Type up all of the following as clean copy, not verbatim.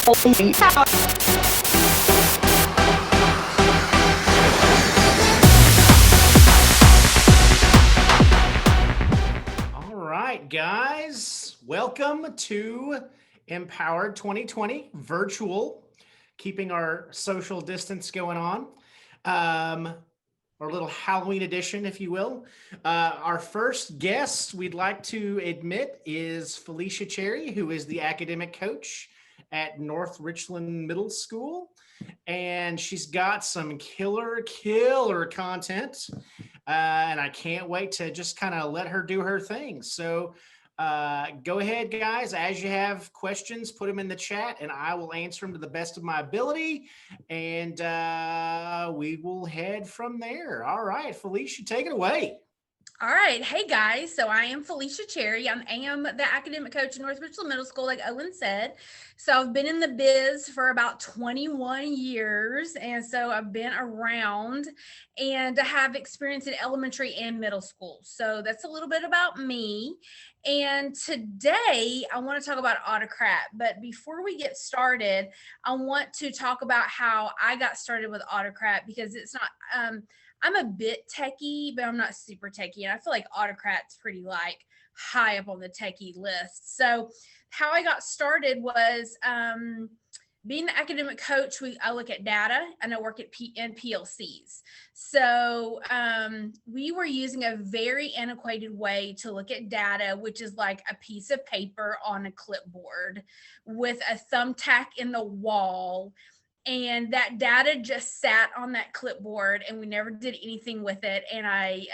All right, guys, welcome to Empowered 2020 virtual, keeping our social distance going on. Our little Halloween edition, if you will. Our first guest we'd like to admit is Felicia Cherry, who is the academic coach at North Richland Middle School. And she's got some killer content. And I can't wait to just kind of let her do her thing. So go ahead, guys. As you have questions, put them in the chat and I will answer them to the best of my ability. And we will head from there. All right, Felicia, take it away. All right. Hey, guys. So I am Felicia Cherry. I am the academic coach at North Richland Middle School, like Owen said. So I've been in the biz for about 21 years. And so I've been around and have experience in elementary and middle school. So that's a little bit about me. And today I want to talk about Autocrat. But before we get started, I want to talk about how I got started with Autocrat, because it's not, I'm a bit techie, but I'm not super techie. And I feel like Autocrat's pretty like high up on the techie list. So how I got started was being the academic coach. I look at data and I work at PLCs. So we were using a very antiquated way to look at data, which is like a piece of paper on a clipboard with a thumbtack in the wall. And that data just sat on that clipboard and we never did anything with it. And I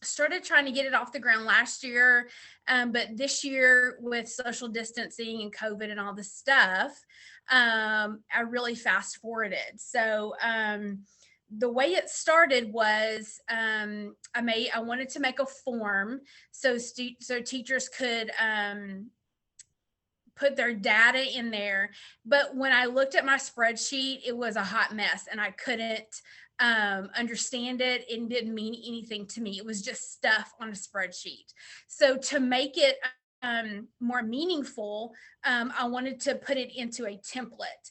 started trying to get it off the ground last year. But this year with social distancing and COVID and all this stuff, I really fast forwarded. So the way it started was I wanted to make a form so teachers could put their data in there. But when I looked at my spreadsheet, it was a hot mess and I couldn't understand it. It didn't mean anything to me. It was just stuff on a spreadsheet. So to make it more meaningful, I wanted to put it into a template.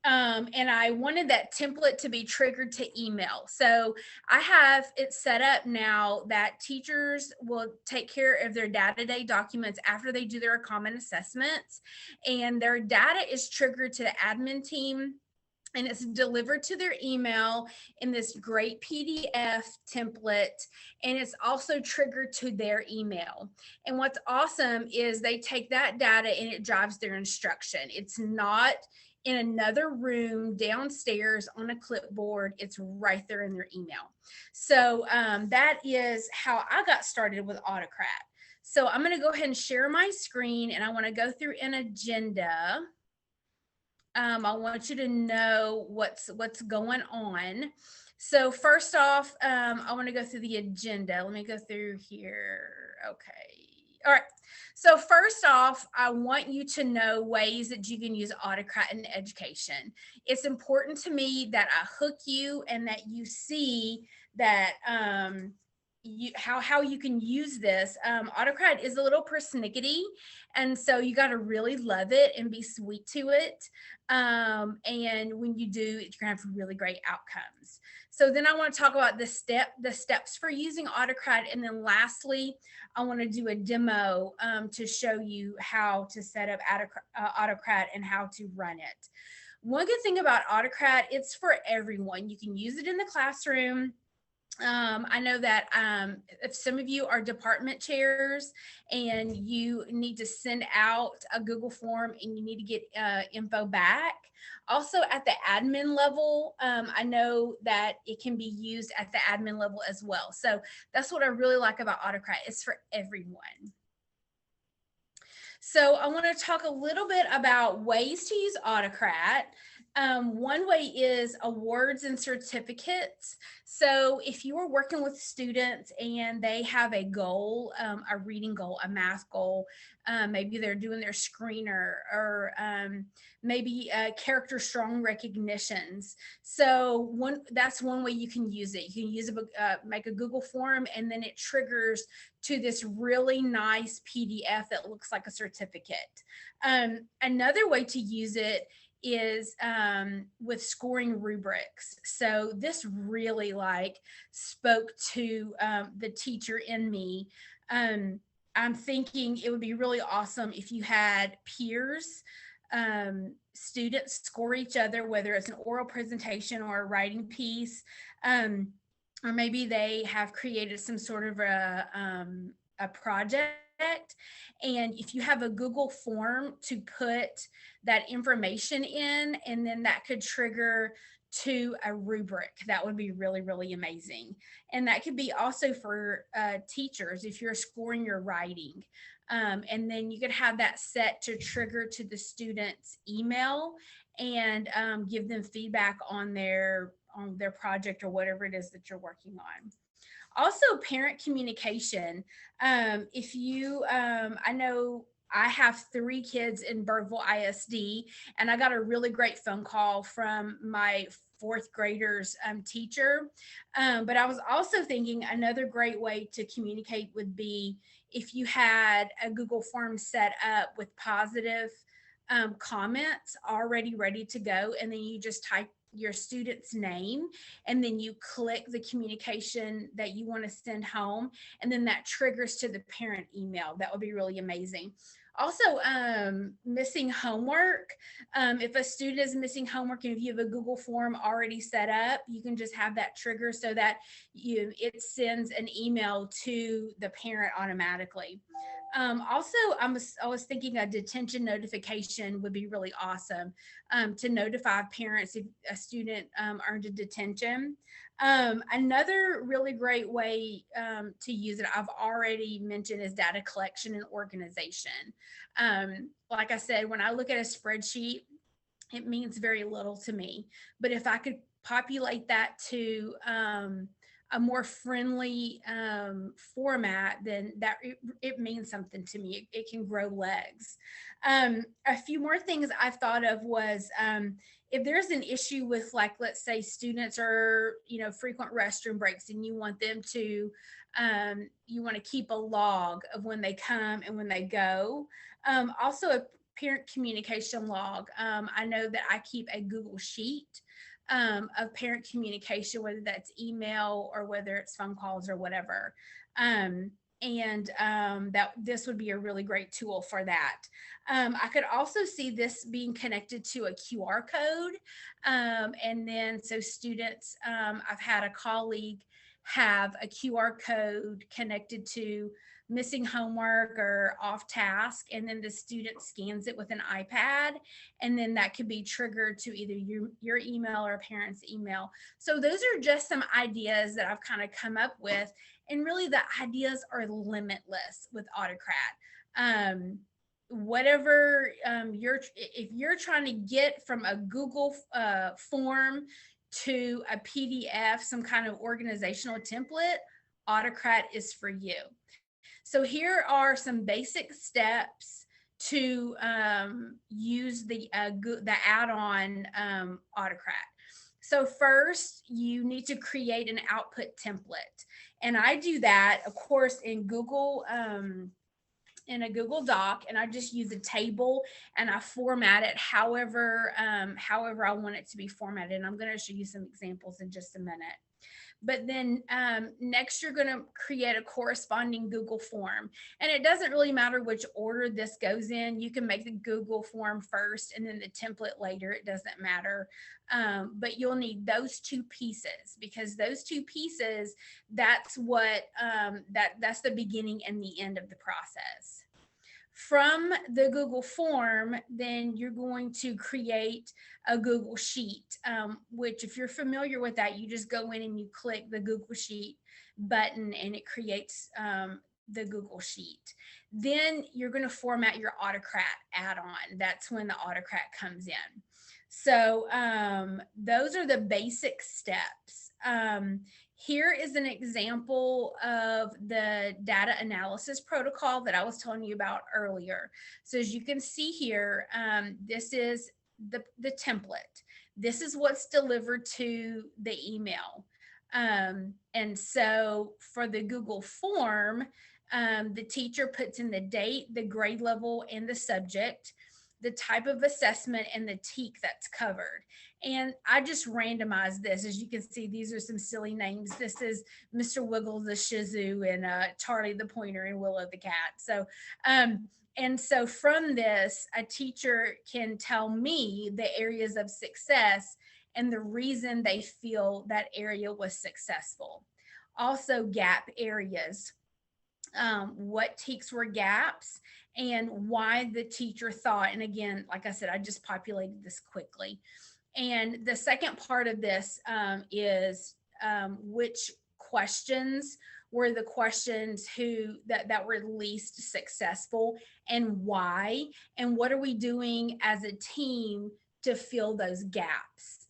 And I wanted that template to be triggered to email. So I have it set up now that teachers will take care of their data-to-day documents after they do their common assessments, and their data is triggered to the admin team. And it's delivered to their email in this great PDF template. And it's also triggered to their email. And what's awesome is they take that data and it drives their instruction. It's not in another room downstairs on a clipboard. It's right there in their email. So that is how I got started with Autocrat. So I'm going to go ahead and share my screen and I want to go through an agenda. I want you to know what's going on. So first off, I want to go through the agenda. Let me go through here. Okay. All right. So first off, I want you to know ways that you can use Autocrat in education. It's important to me that I hook you and that you see that how you can use this. Autocrat is a little persnickety, and so you got to really love it and be sweet to it. And when you do, you're gonna have really great outcomes. So then I want to talk about the steps for using Autocrat, and then lastly, I want to do a demo to show you how to set up Autocrat and how to run it. One good thing about Autocrat, it's for everyone. You can use it in the classroom. I know that if some of you are department chairs and you need to send out a Google form and you need to get info back. Also at the admin level, I know that it can be used at the admin level as well. So that's what I really like about Autocrat. It's for everyone. So I want to talk a little bit about ways to use Autocrat. One way is awards and certificates. So if you are working with students and they have a goal, a reading goal, a math goal, maybe they're doing their screener, or maybe character strong recognitions. So that's one way you can use it. You can use make a Google form, and then it triggers to this really nice PDF that looks like a certificate. Another way to use it is with scoring rubrics. So this really like spoke to the teacher in me. I'm thinking it would be really awesome if you had peers, students score each other, whether it's an oral presentation or a writing piece, or maybe they have created some sort of a project. And if you have a Google form to put that information in, and then that could trigger to a rubric, that would be really, really amazing. And that could be also for teachers if you're scoring your writing. And then you could have that set to trigger to the student's email, and give them feedback on their project or whatever it is that you're working on. Also, parent communication. If you, I know I have 3 kids in Bergville ISD, and I got a really great phone call from my 4th grader's teacher. But I was also thinking another great way to communicate would be if you had a Google form set up with positive comments already ready to go, and then you just type your student's name, and then you click the communication that you want to send home, and then that triggers to the parent email. That would be really amazing. Also, missing homework. If a student is missing homework and if you have a Google form already set up, you can just have that trigger so that it sends an email to the parent automatically. Also, I was thinking a detention notification would be really awesome, to notify parents if a student earned a detention. Another really great way to use it, I've already mentioned, is data collection and organization. Like I said, when I look at a spreadsheet, it means very little to me. But if I could populate that to a more friendly format, then it means something to me. It can grow legs. A few more things I've thought of was if there's an issue with, like, let's say students are, frequent restroom breaks, and you want them to, you want to keep a log of when they come and when they go. Also a parent communication log. I know that I keep a Google Sheet of parent communication, whether that's email or whether it's phone calls or whatever. That this would be a really great tool for that. I could also see this being connected to a QR code. And then so students, I've had a colleague have a QR code connected to missing homework or off task, and then the student scans it with an iPad, and then that could be triggered to either your email or a parent's email. So those are just some ideas that I've kind of come up with, and really the ideas are limitless with Autocrat. Whatever if you're trying to get from a Google form to a PDF, some kind of organizational template, Autocrat is for you. So here are some basic steps to use the add-on Autocrat. So first, you need to create an output template, and I do that, of course, in Google. In a Google Doc, and I just use a table and I format it however I want it to be formatted. And I'm going to show you some examples in just a minute. But then next, you're going to create a corresponding Google form. And it doesn't really matter which order this goes in. You can make the Google form first and then the template later. It doesn't matter. But you'll need those 2 pieces, because those 2 pieces, that's what that's the beginning and the end of the process. From the Google form, then you're going to create a Google Sheet, which, if you're familiar with that, you just go in and you click the Google Sheet button, and it creates the Google Sheet. Then you're going to format your Autocrat add-on. That's when the Autocrat comes in. So those are the basic steps. Here is an example of the data analysis protocol that I was telling you about earlier. So as you can see here, this is the template. This is what's delivered to the email. And so for the Google form, the teacher puts in the date, the grade level, and the subject, the type of assessment, and the TEK that's covered. And I just randomized this. As you can see, these are some silly names. This is Mr. Wiggles the Shih Tzu, and Charlie the Pointer, and Willow the Cat. So, and so from this, a teacher can tell me the areas of success and the reason they feel that area was successful. Also, gap areas. What TEKs were gaps and why the teacher thought, and again, like I said, I just populated this quickly. And the second part of this is which questions were the questions that were least successful and why, and what are we doing as a team to fill those gaps.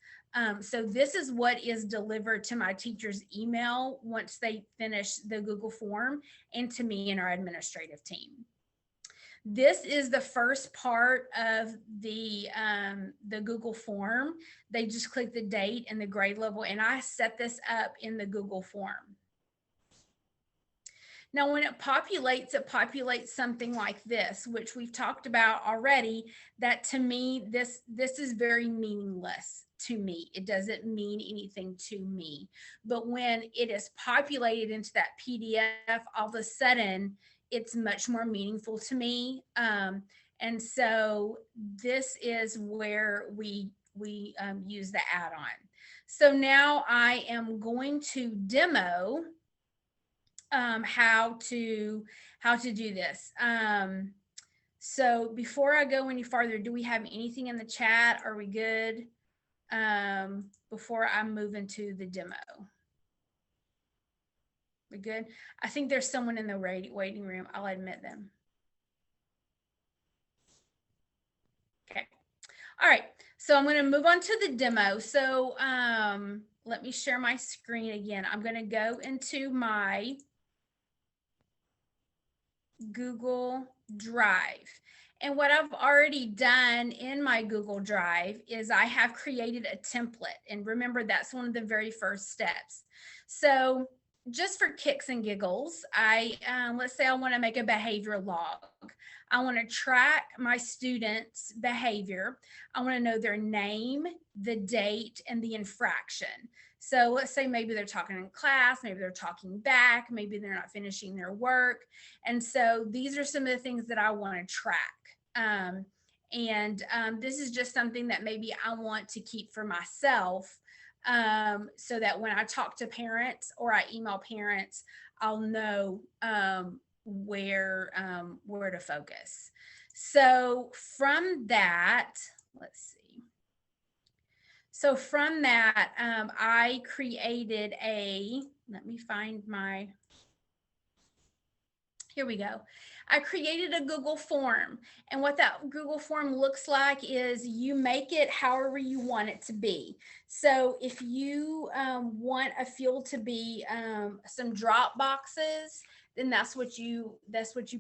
So this is what is delivered to my teacher's email once they finish the Google form, and to me and our administrative team. This is the first part of the Google form. They just click the date and the grade level, and I set this up in the Google form. Now, when it populates something like this, which we've talked about already, that to me, this is very meaningless to me. It doesn't mean anything to me. But when it is populated into that PDF, all of a sudden, it's much more meaningful to me. And so this is where we use the add-on. So now I am going to demo how to do this. So before I go any farther, do we have anything in the chat? Are we good? Before I move into the demo. We good? I think there's someone in the waiting room. I'll admit them. Okay. All right. So I'm going to move on to the demo. So let me share my screen again. I'm going to go into my Google Drive. And what I've already done in my Google Drive is I have created a template. And remember, that's one of the very first steps. So just for kicks and giggles, let's say I want to make a behavior log. I want to track my students' behavior. I want to know their name, the date, and the infraction. So let's say maybe they're talking in class, maybe they're talking back, maybe they're not finishing their work. And so these are some of the things that I want to track. This is just something that maybe I want to keep for myself, so that when I talk to parents or I email parents, I'll know where to focus. So from that, let's see. So from that, I created let me find here we go. I created a Google form, and what that Google form looks like is you make it however you want it to be. So if you want a field to be some drop boxes, then that's what you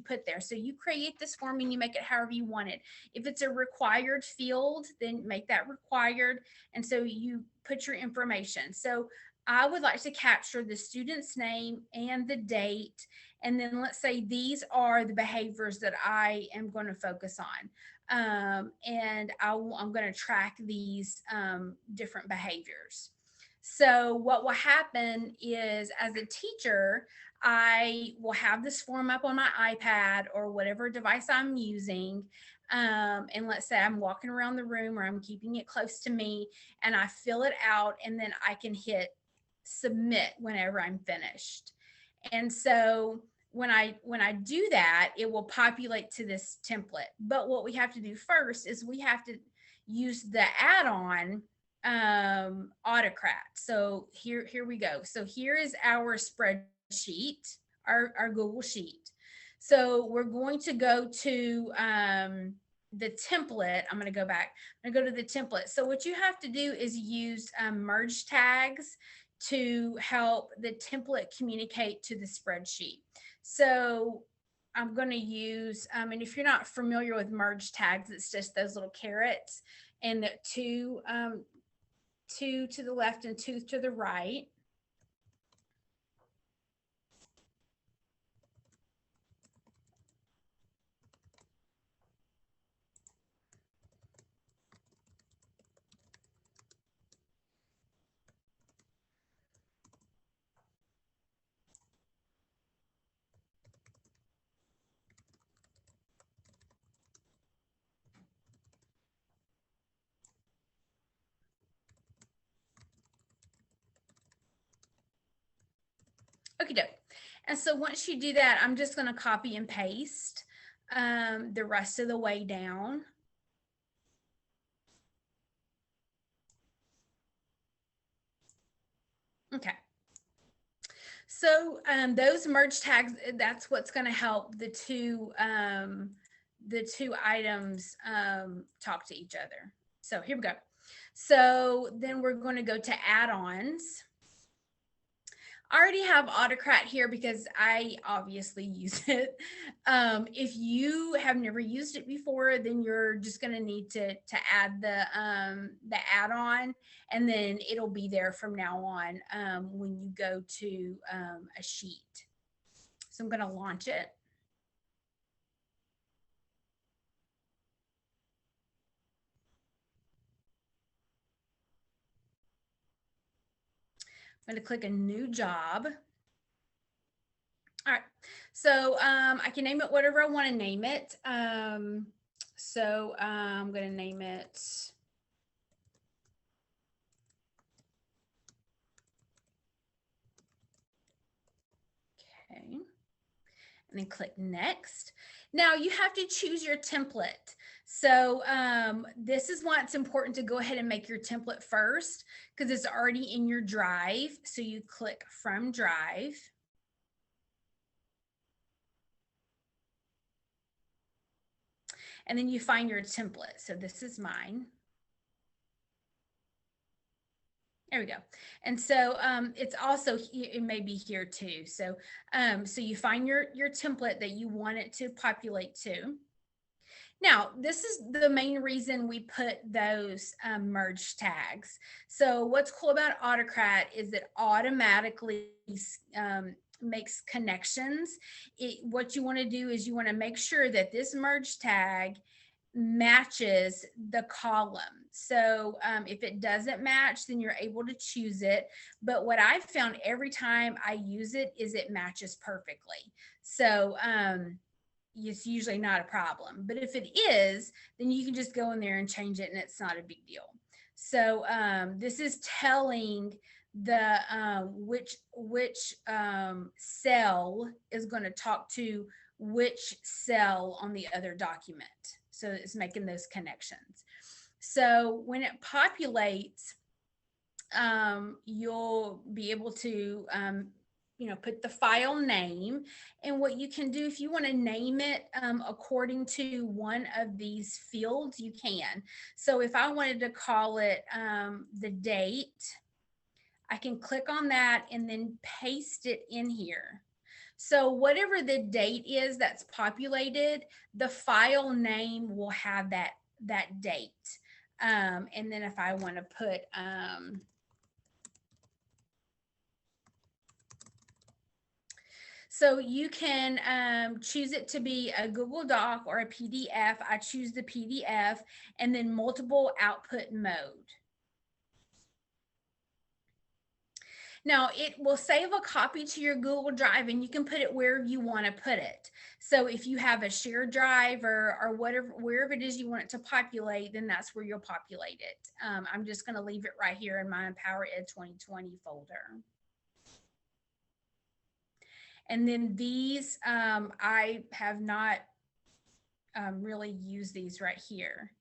put there. So you create this form and you make it however you want it. If it's a required field, then make that required. And so you put your information. So I would like to capture the student's name and the date. And then let's say these are the behaviors that I am going to focus on. And I'm going to track these different behaviors. So what will happen is, as a teacher, I will have this form up on my iPad or whatever device I'm using. And let's say I'm walking around the room or I'm keeping it close to me, and I fill it out, and then I can hit submit whenever I'm finished. And so when I do that, it will populate to this template. But what we have to do first is we have to use the add-on Autocrat. So here we go. So here is our spreadsheet. our Google Sheet. So we're going to go to the template. I'm going to go back. I'm going to go to the template. So what you have to do is use merge tags to help the template communicate to the spreadsheet. So I'm going to use, and if you're not familiar with merge tags, it's just those little carrots and the two to the left and two to the right. Okay, doke. And so once you do that, I'm just going to copy and paste the rest of the way down. Okay. So those merge tags, that's what's going to help the two items talk to each other. So here we go. So then we're going to go to add-ons. I already have Autocrat here because I obviously use it. If you have never used it before, then you're just going to need to add the add-on, and then it'll be there from now on when you go to a sheet. So I'm going to launch it. I'm going to click a new job. All right, so I can name it whatever I want to name it. So I'm going to name it okay, and then click next. Now you have to choose your template. So this is why it's important to go ahead and make your template first, because it's already in your drive. So you click from drive. And then you find your template. So this is mine. There we go. And so it's also, it may be here too. So, so you find your template that you want it to populate to. Now, this is the main reason we put those merge tags. So what's cool about Autocrat is it automatically makes connections. What you want to do is you want to make sure that this merge tag matches the column. So if it doesn't match, then you're able to choose it. But what I've found every time I use it is it matches perfectly. So it's usually not a problem. But if it is, then you can just go in there and change it and it's not a big deal. So this is telling the which cell is going to talk to which cell on the other document. So it's making those connections. So when it populates, you'll be able to put the file name, and what you can do if you want to name it according to one of these fields, you can. So if I wanted to call it the date, I can click on that and then paste it in here. So whatever the date is that's populated, the file name will have that date. And then if I want to put so you can choose it to be a Google Doc or a PDF. I choose the PDF, and then multiple output mode. Now it will save a copy to your Google Drive, and you can put it where you want to put it. So if you have a shared drive or whatever, wherever it is you want it to populate, then that's where you'll populate it. I'm just going to leave it right here in my EmpowerED2020 folder. And then these, I have not really used these right here.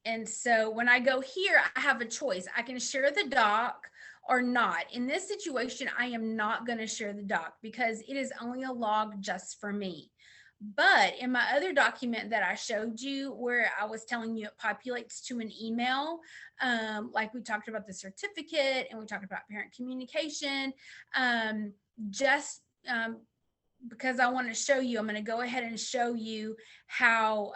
And so when I go here, I have a choice. I can share the doc, or not. In this situation, I am not going to share the doc because it is only a log just for me. But in my other document that I showed you, where I was telling you it populates to an email, like we talked about the certificate and we talked about parent communication, just because I want to show you, I'm going to go ahead and show you how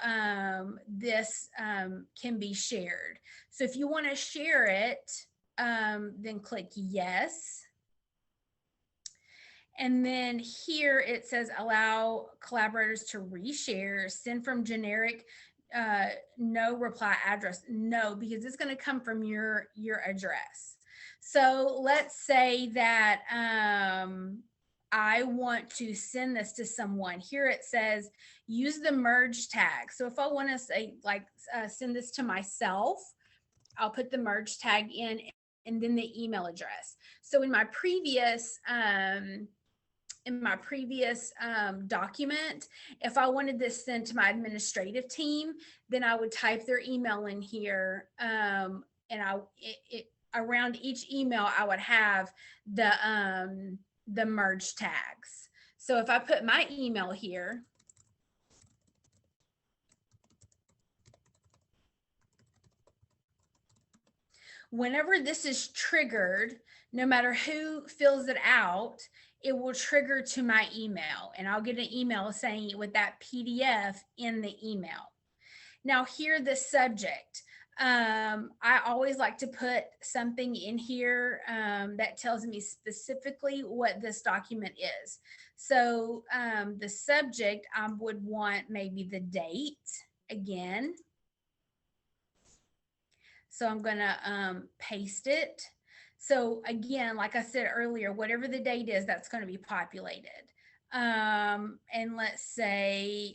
this can be shared. So if you want to share it, then click yes. And then here it says allow collaborators to reshare, send from generic, no reply address. No, because it's going to come from your address. So let's say that I want to send this to someone. Here it says use the merge tag. So if I want to say like send this to myself, I'll put the merge tag in and then the email address. So in my previous document, if I wanted this sent to my administrative team, then I would type their email in here, and around each email I would have the merge tags. So if I put my email here, whenever this is triggered, no matter who fills it out, it will trigger to my email, and I'll get an email saying with that PDF in the email. Now here, the subject. I always like to put something in here that tells me specifically what this document is. So the subject, I would want maybe the date again. So I'm going to paste it. So again, like I said earlier, whatever the date is, that's going to be populated. And let's say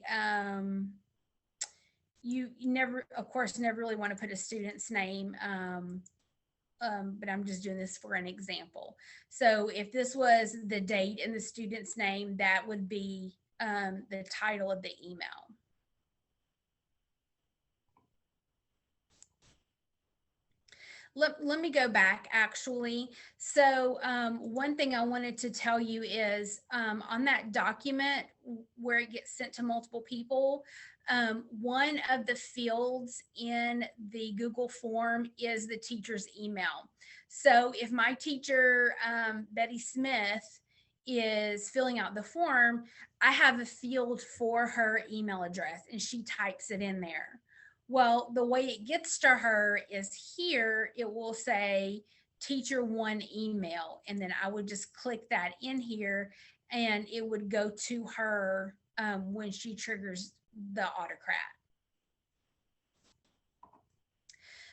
you never, of course, never really want to put a student's name, but I'm just doing this for an example. So if this was the date and the student's name, that would be the title of the email. Let me go back actually. So one thing I wanted to tell you is on that document where it gets sent to multiple people, one of the fields in the Google form is the teacher's email. So if my teacher, Betty Smith, is filling out the form, I have a field for her email address and she types it in there. Well, the way it gets to her is here, it will say teacher one email, and then I would just click that in here and it would go to her when she triggers the Autocrat.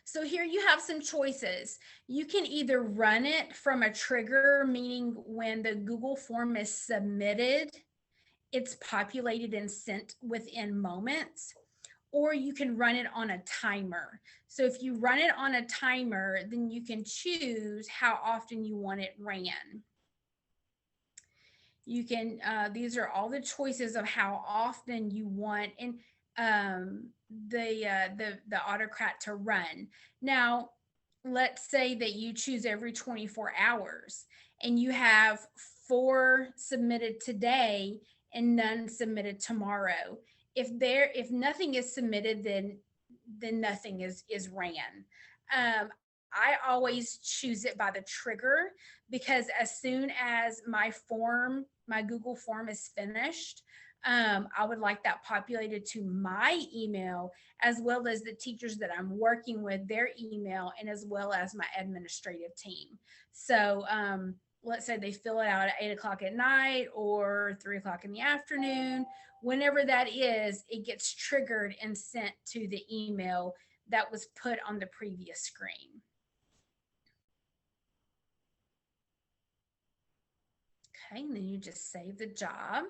So here you have some choices. You can either run it from a trigger, meaning when the Google form is submitted, it's populated and sent within moments, or you can run it on a timer. So if you run it on a timer, then you can choose how often you want it ran. You can, these are all the choices of how often you want the Autocrat to run. Now, let's say that you choose every 24 hours and you have 4 submitted today and none submitted tomorrow. If nothing is submitted, then nothing is ran. I always choose it by the trigger, because as soon as my Google form is finished, I would like that populated to my email, as well as the teachers that I'm working with, their email, and as well as my administrative team. So let's say they fill it out at 8 o'clock at night or 3 o'clock in the afternoon. Whenever that is, it gets triggered and sent to the email that was put on the previous screen. Okay, and then you just save the job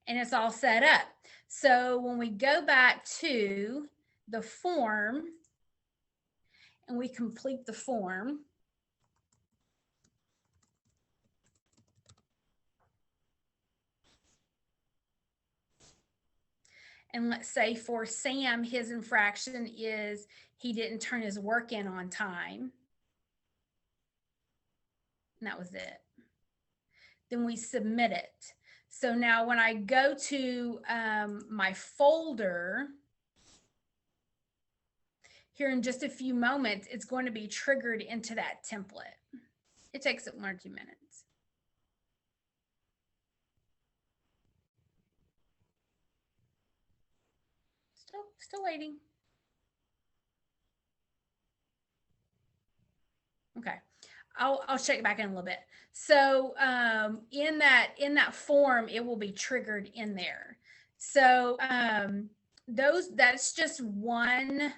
and it's all set up. So when we go back to the form and we complete the form, and let's say for Sam, his infraction is he didn't turn his work in on time. and that was it. Then we submit it. So now when I go to my folder, here in just a few moments, it's going to be triggered into that template. It takes 1 or 2 minutes. Still waiting. Okay. I'll check back in a little bit. So in that form, it will be triggered in there. So that's just one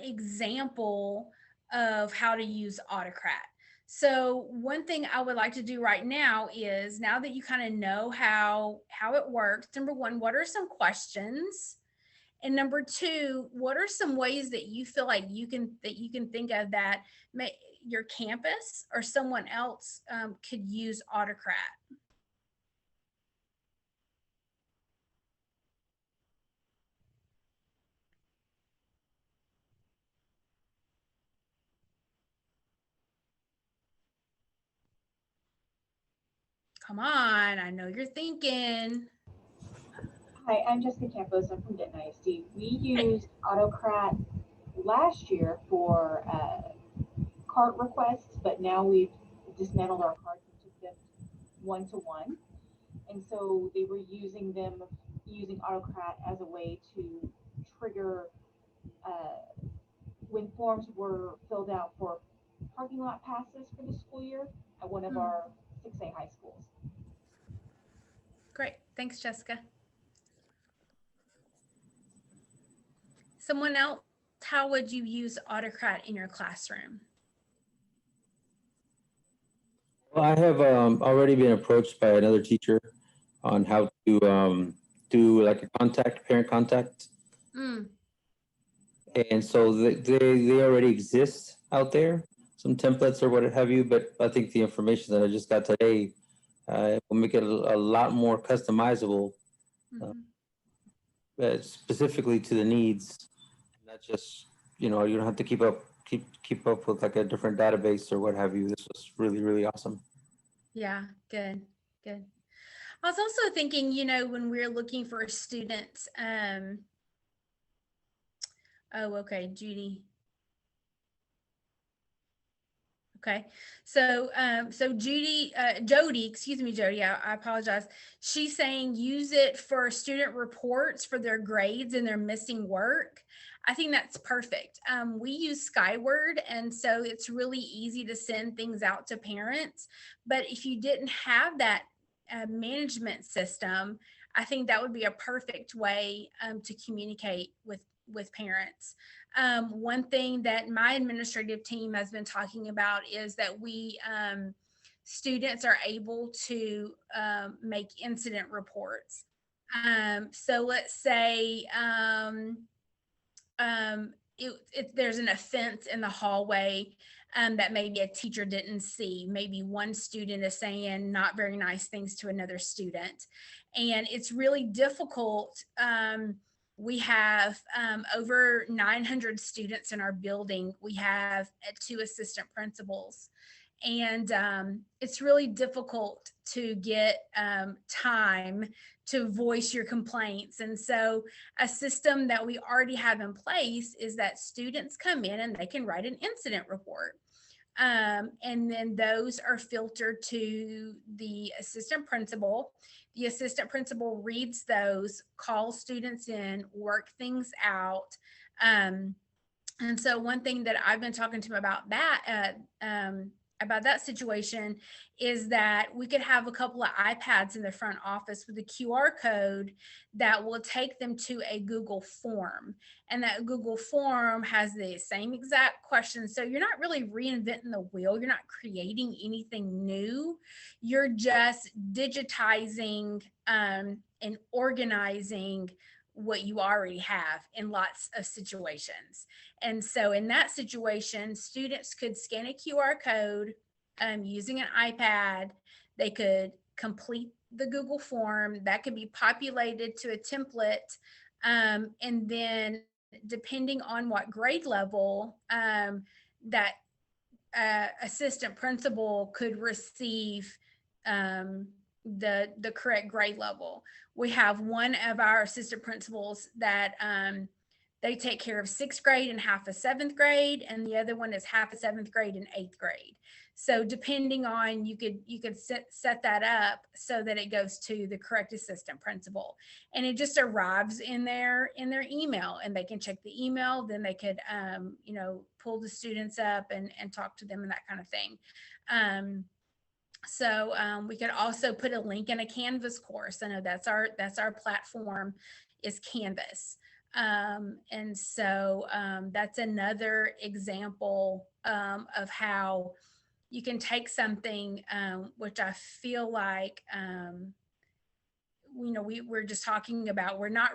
example of how to use Autocrat. So one thing I would like to do right now is, now that you kind of know how it works, number one, what are some questions? And number two, what are some ways that you feel like you can think of that your campus or someone else could use Autocrat? Come on, I know you're thinking. Hi, I'm Jessica Campos. I'm from Denton ISD. We used Autocrat last year for cart requests, but now we've dismantled our carts and took them one-to-one. And so they were using Autocrat as a way to trigger when forms were filled out for parking lot passes for the school year at one of our 6A high schools. Great. Thanks, Jessica. Someone else, how would you use Autocrat in your classroom? Well, I have already been approached by another teacher on how to do like a parent contact. And so they already exist out there, some templates or what have you, but I think the information that I just got today will make it a lot more customizable, specifically to the needs, not just, you don't have to keep up with like a different database or what have you. This was really, really awesome. Yeah, good. I was also thinking, when we're looking for students, oh, okay, Judy. Okay, so Jody, I apologize. She's saying use it for student reports for their grades and their missing work. I think that's perfect. We use Skyward, and so it's really easy to send things out to parents. But if you didn't have that management system, I think that would be a perfect way to communicate with parents. One thing that my administrative team has been talking about is that we students are able to make incident reports. So let's say there's an offense in the hallway that maybe a teacher didn't see. Maybe one student is saying not very nice things to another student, and it's really difficult. We have over 900 students in our building. We have 2 assistant principals, and it's really difficult to get time to voice your complaints. And so a system that we already have in place is that students come in and they can write an incident report. And then those are filtered to the assistant principal. The assistant principal reads those, calls students in, work things out. And so one thing that I've been talking to him about that situation is that we could have a couple of iPads in the front office with a QR code that will take them to a Google form. And that Google form has the same exact questions. So you're not really reinventing the wheel. You're not creating anything new. You're just digitizing and organizing what you already have in lots of situations. And so in that situation, students could scan a QR code using an iPad. They could complete the Google form that could be populated to a template. And then depending on what grade level that assistant principal could receive the correct grade level. We have one of our assistant principals that they take care of 6th grade and half of 7th grade, and the other one is half of 7th grade and 8th grade. So depending on, you could set that up so that it goes to the correct assistant principal, and it just arrives in their email, and they can check the email. Then they could pull the students up and talk to them and that kind of thing. So we could also put a link in a Canvas course. I know that's our platform is Canvas. And so that's another example of how you can take something which I feel like we're just talking about. We're not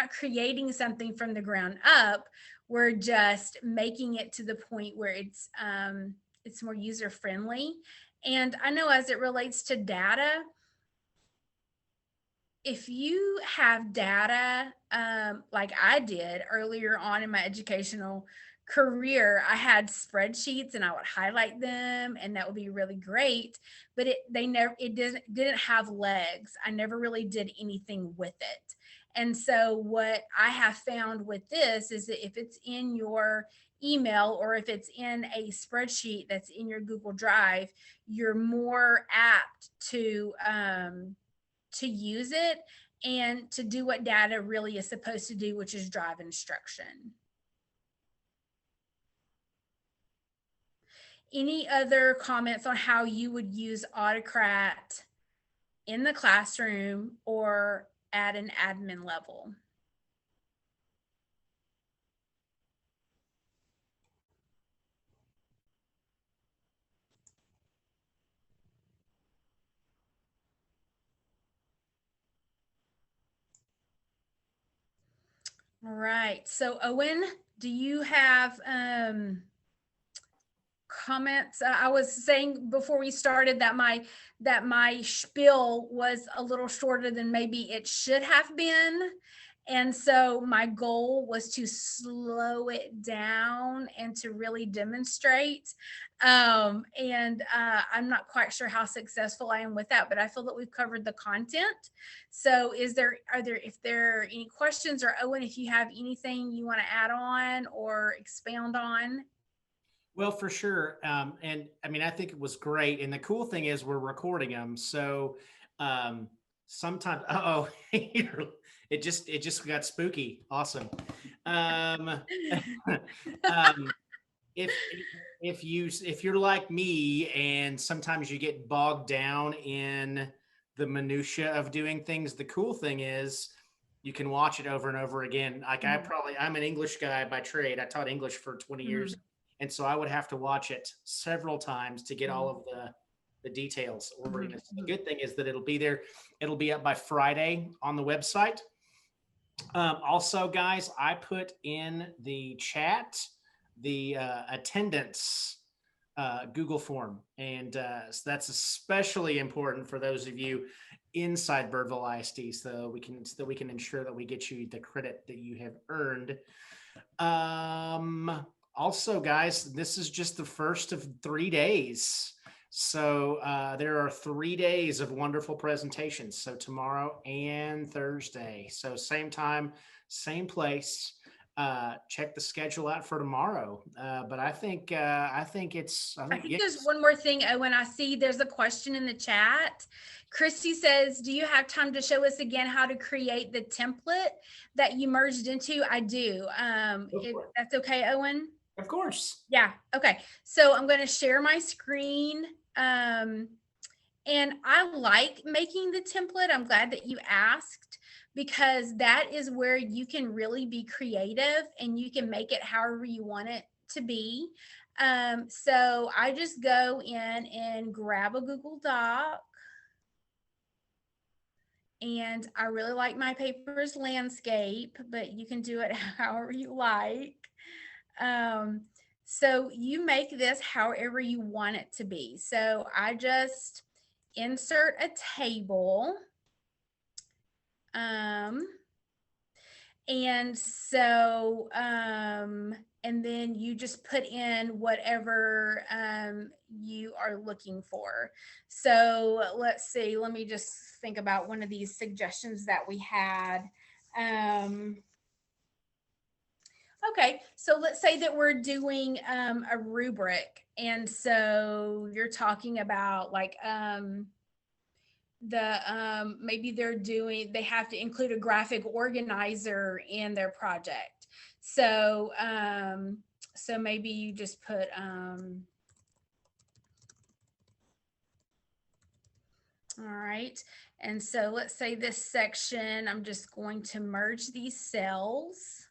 creating something from the ground up. We're just making it to the point where it's more user friendly. And I know as it relates to data, if you have data like I did earlier on in my educational career, I had spreadsheets and I would highlight them, and that would be really great. But it didn't have legs. I never really did anything with it. And so what I have found with this is that if it's in your email or if it's in a spreadsheet that's in your Google Drive, you're more apt to use it and to do what data really is supposed to do, which is drive instruction. Any other comments on how you would use Autocrat in the classroom or at an admin level? All right. So Owen, do you have comments? I was saying before we started that my spiel was a little shorter than maybe it should have been. And so my goal was to slow it down and to really demonstrate. I'm not quite sure how successful I am with that, but I feel that we've covered the content. So if there are any questions, or Owen, if you have anything you want to add on or expound on? Well, for sure. And I mean, I think it was great. And the cool thing is we're recording them. So sometimes, it just got spooky. Awesome. If you're like me and sometimes you get bogged down in the minutia of doing things, the cool thing is you can watch it over and over again. Like I'm an English guy by trade. I taught English for 20 years. And so I would have to watch it several times to get all of the details. The good thing is that it'll be there. It'll be up by Friday on the website. Also, guys, I put in the chat the attendance Google form. And so that's especially important for those of you inside Birdville ISD, so we can ensure that we get you the credit that you have earned. Also, guys, this is just the first of 3 days. So there are 3 days of wonderful presentations. So tomorrow and Thursday. So same time, same place. Check the schedule out for tomorrow. But I think there's one more thing. When I see there's a question in the chat, Christy says, do you have time to show us again how to create the template that you merged into? I do. That's okay, Owen? Of course. Yeah. Okay. So I'm going to share my screen. And I like making the template. I'm glad that you asked, because that is where you can really be creative and you can make it however you want it to be. So I just go in and grab a Google Doc. And I really like my paper's landscape, but you can do it however you like. So you make this however you want it to be. So I just insert a table. And so, and then you just put in whatever you are looking for. So let's see, let me just think about one of these suggestions that we had. Okay, so let's say that we're doing a rubric. And so you're talking about like maybe they have to include a graphic organizer in their project. So so maybe you just put all right. And so let's say this section, I'm just going to merge these cells.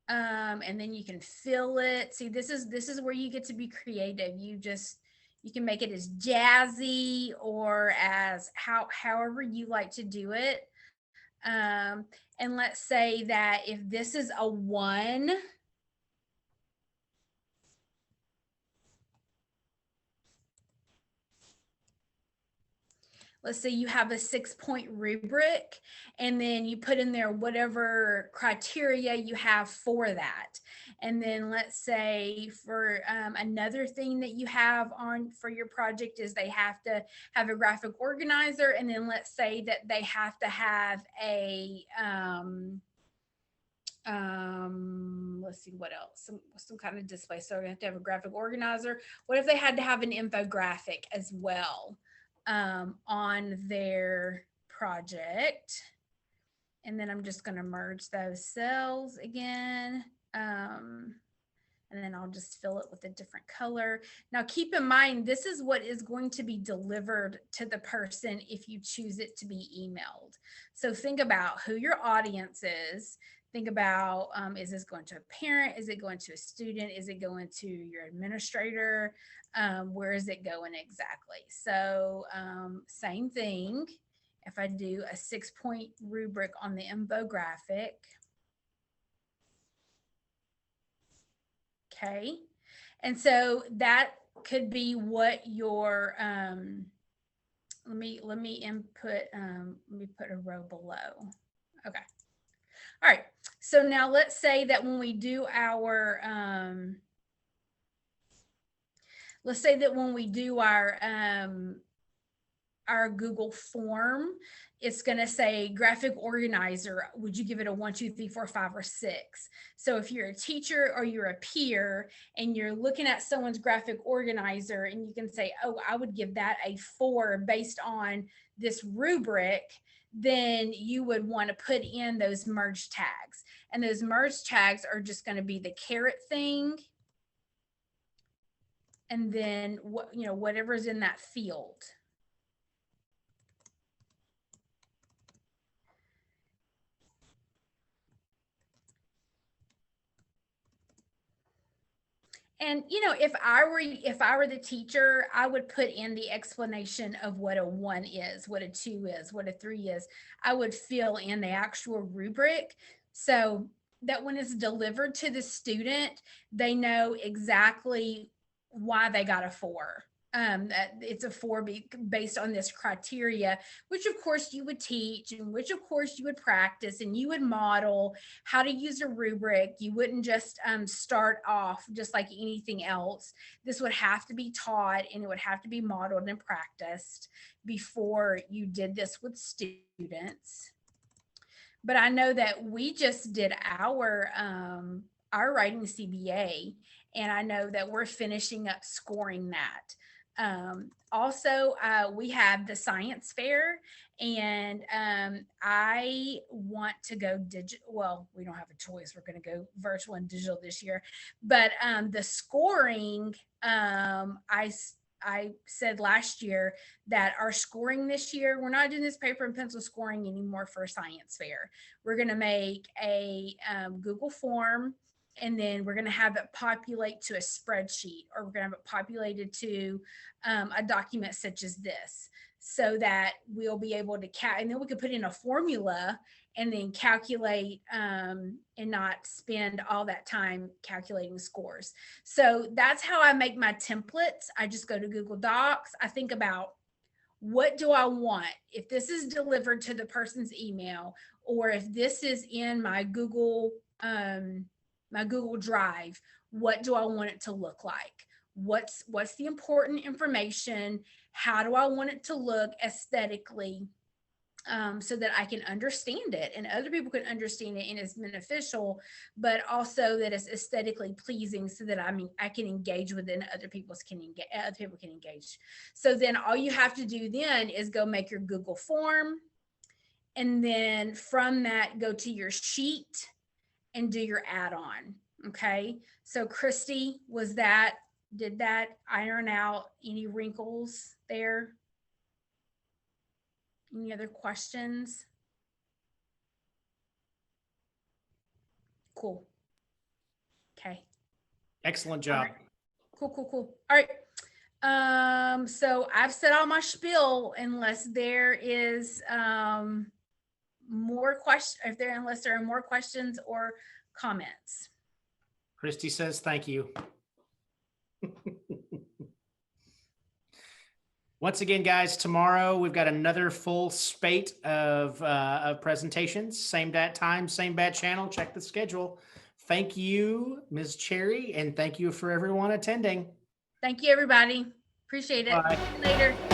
And then you can fill it. See, this is where you get to be creative. You can make it as jazzy or as however you like to do it. And let's say that if this is a 1, let's say you have a 6-point rubric, and then you put in there whatever criteria you have for that. And then let's say for another thing that you have on for your project is they have to have a graphic organizer. And then let's say that they have to have a, let's see what else, some kind of display. So we have to have a graphic organizer. What if they had to have an infographic as well? On their project. And then I'm just going to merge those cells again. And then I'll just fill it with a different color. Now keep in mind, this is what is going to be delivered to the person if you choose it to be emailed. So think about who your audience is. Think about, is this going to a parent? Is it going to a student? Is it going to your administrator? Where is it going exactly? So same thing. If I do a 6-point rubric on the infographic, okay. And so that could be what your, let me put a row below. Okay. All right, so now let's say that when we do our, our Google form, it's going to say graphic organizer. Would you give it a 1, 2, 3, 4, 5, or 6? So if you're a teacher or you're a peer and you're looking at someone's graphic organizer and you can say, oh, I would give that a 4 based on this rubric, then you would want to put in those merge tags. And those merge tags are just going to be the caret thing. And then whatever's in that field. And if I were the teacher, I would put in the explanation of what a 1 is, what a 2 is, what a 3 is. I would fill in the actual rubric so that when it's delivered to the student, they know exactly why they got a 4. It's a 4 based on this criteria, which of course you would teach and which of course you would practice and you would model how to use a rubric. You wouldn't just start off just like anything else. This would have to be taught and it would have to be modeled and practiced before you did this with students. But I know that we just did our writing CBA, and I know that we're finishing up scoring that. Also, we have the science fair, and I want to go digital. Well, we don't have a choice. We're going to go virtual and digital this year. But the scoring, I said last year that our scoring this year, we're not doing this paper and pencil scoring anymore for science fair. We're going to make a Google form, and then we're going to have it populate to a spreadsheet, or we're going to have it populated to a document such as this, so that we'll be able to and then we could put in a formula and then calculate and not spend all that time calculating scores. So that's how I make my templates. I just go to Google Docs. I think about, what do I want? If this is delivered to the person's email, or if this is in my Google Drive, what do I want it to look like? What's the important information? How do I want it to look aesthetically? So that I can understand it and other people can understand it and it's beneficial, but also that it's aesthetically pleasing so that I can engage with it and other people can engage. So then all you have to do then is go make your Google form. And then from that, go to your sheet and do your add-on. Okay. So Christy, did that iron out any wrinkles there? Any other questions? Cool. Okay. Excellent job. Right. Cool. All right. So I've said all my spiel unless there is more questions, unless there are more questions or comments. Christy says thank you. Once again, guys, tomorrow we've got another full spate of presentations. Same bat time, same bat channel. Check the schedule. Thank you, Ms. Cherry, and thank you for everyone attending. Thank you, everybody. Appreciate it. Bye. See you later.